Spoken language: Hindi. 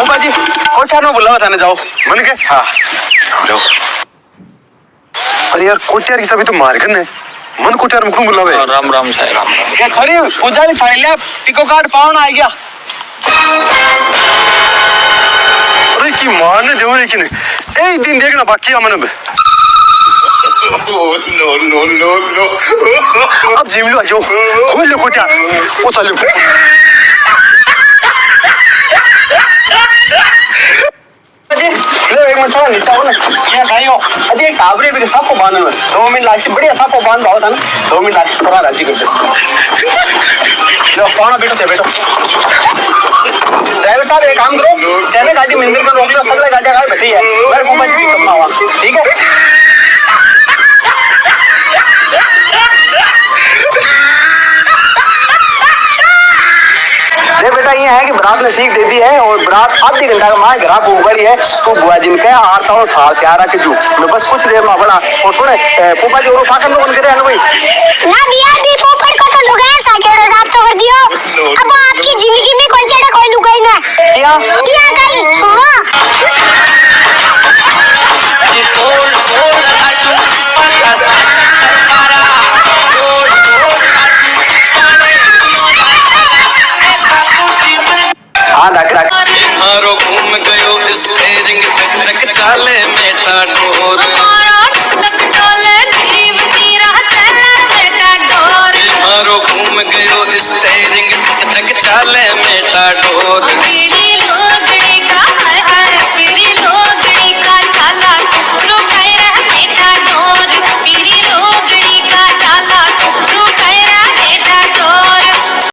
बाजी कोठियार में बुलावा थाने जाओ मन के। हाँ जाओ। अरे यार कोठियार की सभी तो मार करने मन कोठियार में क्यों बुलावे? राम राम साहब राम राम। क्या छोरी पूजारी फाइल ले टिको कार्ड पावन आ गया। अरे की मार ने देव लेकिन एक दिन देखना बाकी है मन में। No no no no. अब जिम लो आजो खोल लो कोठियार वो चलो। लो एक मिनट थोड़ा नीचे आओ ना यहाँ कहीं हो अजय काबरे भी सांप को बांधने में 2 मिनट लाग से बढ़िया सांप को बांध रहा था ना 2 मिनट लाग से थोड़ा राजी कर दे। लो कौन बैठो थे बैठो। ड्राइवर साहब एक काम करो पहले गाड़ी मंदिर में रोक लो सगले गाड़ियां गाड़ी बैठी है मैं मुंबई से पिकअप ना हुआ ठीक है। बेटा ये है कि बरात ने सीख दे दी है और बरात आधी घंटा का माँ घर को उगरी है तो बुआ जी ने कहा आता हूँ था प्यारा के जू मैं बस कुछ देर में बड़ा और सुने पोपा जी और फाकन लोगन करे ना भाई ना बिया भी पोपट को तो लुगाया साकेड़ो रात तो कर दियो। अब आपकी जिंदगी में कौन चढ़ा कोई लुगाई ना क्या कहीं सुनो हाँ डॉक्टर मारो घूम गयो स्टेरिंग टक चाले मेटा डोर मारो घूम गयो स्टेरिंग टक चाले मेटा डोर